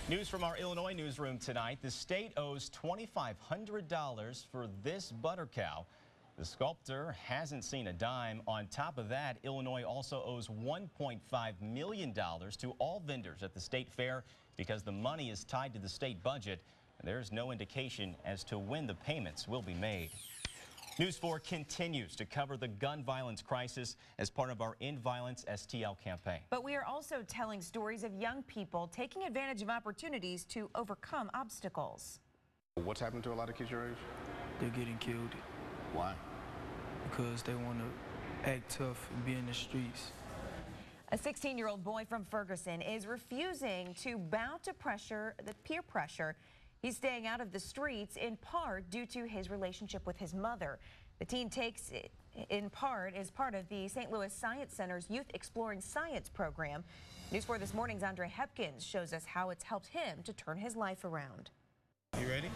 News from our Illinois newsroom tonight. The state owes $2,500 for this butter cow. The sculptor hasn't seen a dime. On top of that, Illinois also owes $1.5 million to all vendors at the state fair because the money is tied to the state budget. And there's no indication as to when the payments will be made. News 4 continues to cover the gun violence crisis as part of our End Violence STL campaign. But we are also telling stories of young people taking advantage of opportunities to overcome obstacles. What's happened to a lot of kids your age? They're getting killed. Why? Because they want to act tough and be in the streets. A 16-year-old boy from Ferguson is refusing to bow to the peer pressure. He's staying out of the streets in part due to his relationship with his mother. The teen takes it in part as part of the St. Louis Science Center's Youth Exploring Science program. News 4 This Morning's Andre Hepkins shows us how it's helped him to turn his life around. You ready?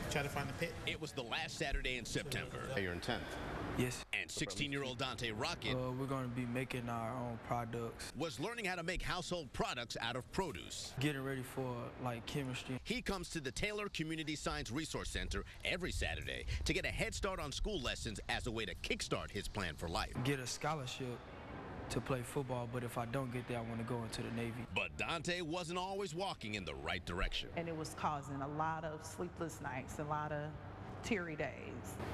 Try to find the pit. It was the last Saturday in September. Hey, you're in 10th. Yes. And 16-year-old Dante Rocket we're going to be making our own products. was learning how to make household products out of produce. Getting ready for like chemistry. He comes to the Taylor Community Science Resource Center every Saturday to get a head start on school lessons as a way to kickstart his plan for life. Get a scholarship to play football, but if I don't get there, I want to go into the Navy. But Dante wasn't always walking in the right direction. And it was causing a lot of sleepless nights, a lot of teary days.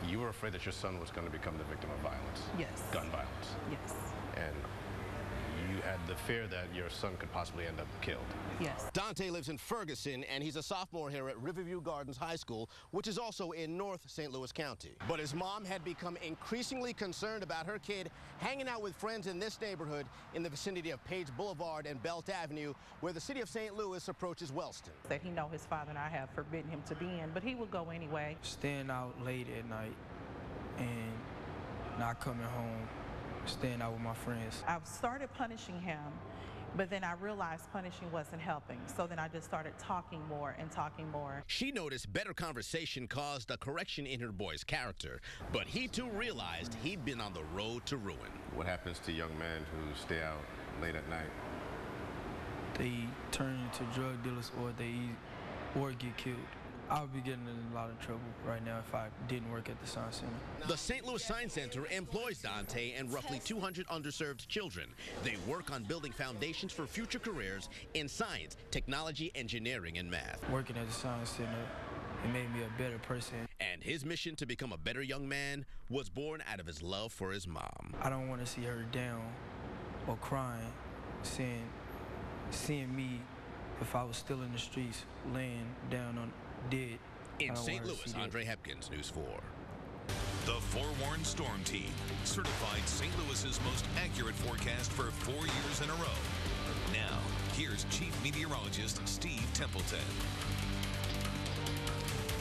You were afraid that your son was going to become the victim of violence. Yes. Gun violence. Yes. And you had the fear that your son could possibly end up killed. Yes. Dante lives in Ferguson, and he's a sophomore here at Riverview Gardens High School, which is also in North St. Louis County. But his mom had become increasingly concerned about her kid hanging out with friends in this neighborhood in the vicinity of Page Boulevard and Belt Avenue, where the city of St. Louis approaches Wellston. That he know his father and I have forbidden him to be in, but he would go anyway. Staying out late at night and not coming home, staying out with my friends. I started punishing him, but then I realized punishing wasn't helping. So then I just started talking more and talking more. She noticed better conversation caused a correction in her boy's character, but he too realized he'd been on the road to ruin. What happens to young men who stay out late at night? They turn into drug dealers or get killed. I would be getting in a lot of trouble right now if I didn't work at the Science Center. The St. Louis Science Center employs Dante and roughly 200 underserved children. They work on building foundations for future careers in science, technology, engineering, and math. Working at the Science Center, it made me a better person. And his mission to become a better young man was born out of his love for his mom. I don't want to see her down or crying, seeing me if I was still in the streets, laying down on dead. In St. Louis, Andre Hepkins, News 4. The Forewarned Storm Team, certified St. Louis's most accurate forecast for 4 years in a row. Now, here's Chief Meteorologist Steve Templeton.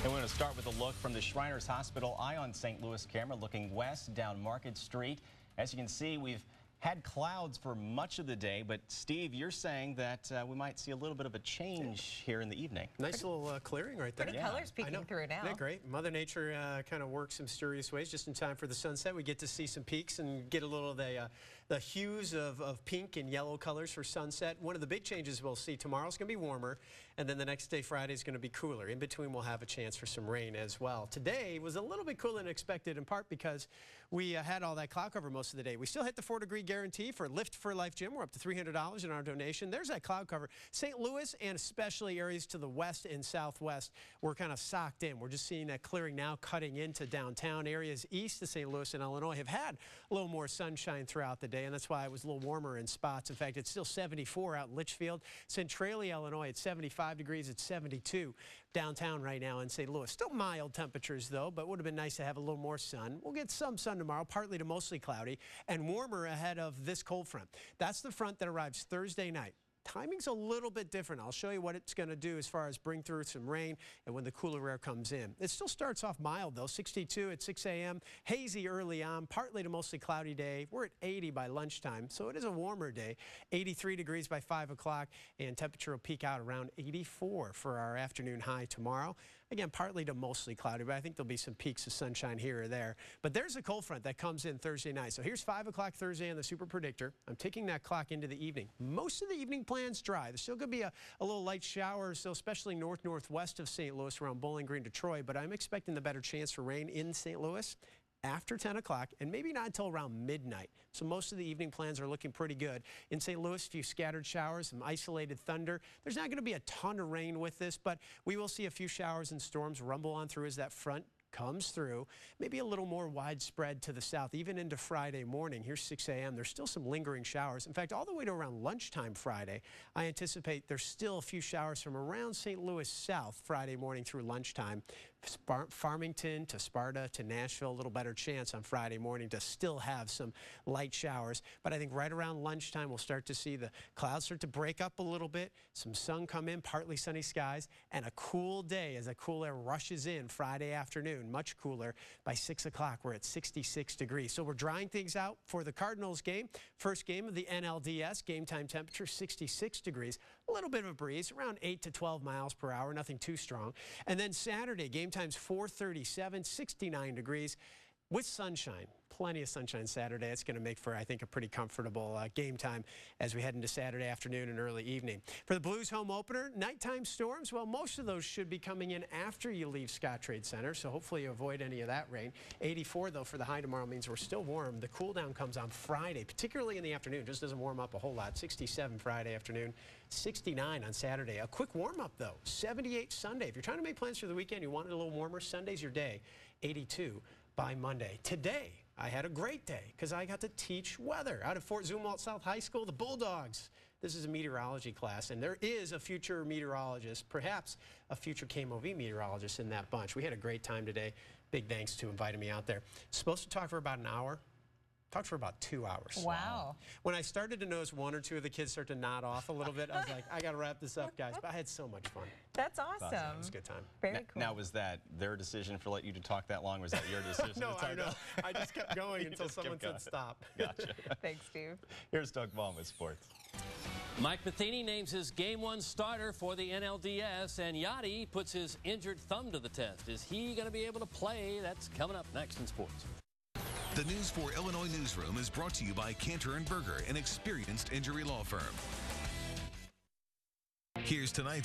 And we're going to start with a look from the Shriners Hospital Eye on St. Louis camera looking west down Market Street. As you can see, we've had clouds for much of the day, but Steve, you're saying that we might see a little bit of a change here in the evening. Nice little clearing right there. Pretty colors peeking through now. Isn't that great? Mother Nature kind of works in mysterious ways. Just in time for the sunset, we get to see some peaks and get a little of the hues of pink and yellow colors for sunset. One of the big changes we'll see tomorrow is going to be warmer, and then the next day, Friday, is going to be cooler. In between, we'll have a chance for some rain as well. Today was a little bit cooler than expected, in part because we had all that cloud cover most of the day. We still hit the 4-degree guarantee for Lift for Life Gym. We're up to $300 in our donation. There's that cloud cover. St. Louis and especially areas to the west and southwest, we're kind of socked in. We're just seeing that clearing now cutting into downtown. Areas east of St. Louis and Illinois have had a little more sunshine throughout the day, and that's why it was a little warmer in spots. In fact, it's still 74 out in Litchfield. Centralia, Illinois, at 75 degrees. It's 72 downtown right now in St. Louis. Still mild temperatures, though, but would have been nice to have a little more sun. We'll get some sun tomorrow, partly to mostly cloudy, and warmer ahead of this cold front. That's the front that arrives Thursday night. Timing's a little bit different. I'll show you what it's going to do as far as bring through some rain and when the cooler air comes in. It still starts off mild, though. 62 at 6 a.m. Hazy early on, partly to mostly cloudy day. We're at 80 by lunchtime, so it is a warmer day. 83 degrees by 5 o'clock, and temperature will peak out around 84 for our afternoon high tomorrow. Again, partly to mostly cloudy, but I think there'll be some peaks of sunshine here or there. But there's a cold front that comes in Thursday night. So here's 5 o'clock Thursday on the Super Predictor. I'm ticking that clock into the evening. Most of the evening plan's dry. There's still going to be a little light shower, so especially northwest of St. Louis around Bowling Green to Troy, but I'm expecting the better chance for rain in St. Louis after 10 o'clock and maybe not until around midnight. So most of the evening plans are looking pretty good. In St. Louis, a few scattered showers, some isolated thunder. There's not going to be a ton of rain with this, but we will see a few showers and storms rumble on through as that front comes through. Maybe a little more widespread to the south, even into Friday morning. Here's 6 a.m. There's still some lingering showers. In fact, all the way to around lunchtime Friday, I anticipate there's still a few showers from around St. Louis south Friday morning through lunchtime. Farmington to Sparta to Nashville, a little better chance on Friday morning to still have some light showers. But I think right around lunchtime, we'll start to see the clouds start to break up a little bit, some sun come in, partly sunny skies, and a cool day as the cool air rushes in Friday afternoon, much cooler. By 6 o'clock, we're at 66 degrees. So we're drying things out for the Cardinals game. First game of the NLDS, game time temperature 66 degrees. A little bit of a breeze, around 8 to 12 miles per hour, nothing too strong. And then Saturday, game time's 4:37, 69 degrees with sunshine. Plenty of sunshine Saturday. It's going to make for, I think, a pretty comfortable game time as we head into Saturday afternoon and early evening. For the Blues home opener, nighttime storms, well, most of those should be coming in after you leave Scott Trade Center, so hopefully you avoid any of that rain. 84, though, for the high tomorrow means we're still warm. The cool down comes on Friday, particularly in the afternoon. Just doesn't warm up a whole lot. 67 Friday afternoon, 69 on Saturday. A quick warm-up, though. 78 Sunday. If you're trying to make plans for the weekend, you want it a little warmer, Sunday's your day. 82 by Monday. Today, I had a great day because I got to teach weather out of Fort Zumwalt South High School, the Bulldogs. This is a meteorology class, and there is a future meteorologist, perhaps a future KMOV meteorologist in that bunch. We had a great time today. Big thanks to inviting me out there. Supposed to talk for about an hour. Talked for about 2 hours. Wow. When I started to notice one or two of the kids start to nod off a little bit, I was like, I got to wrap this up, guys. But I had so much fun. That's awesome. It was a good time. Very cool. Now, was that their decision for letting you to talk that long? Was that your decision? No, I know. I just kept going until someone said stop. Gotcha. Thanks, Steve. Here's Doug Vaughn with sports. Mike Matheny names his Game 1 starter for the NLDS, and Yachty puts his injured thumb to the test. Is he going to be able to play? That's coming up next in sports. The News 4 Illinois Newsroom is brought to you by Cantor & Berger, an experienced injury law firm. Here's tonight's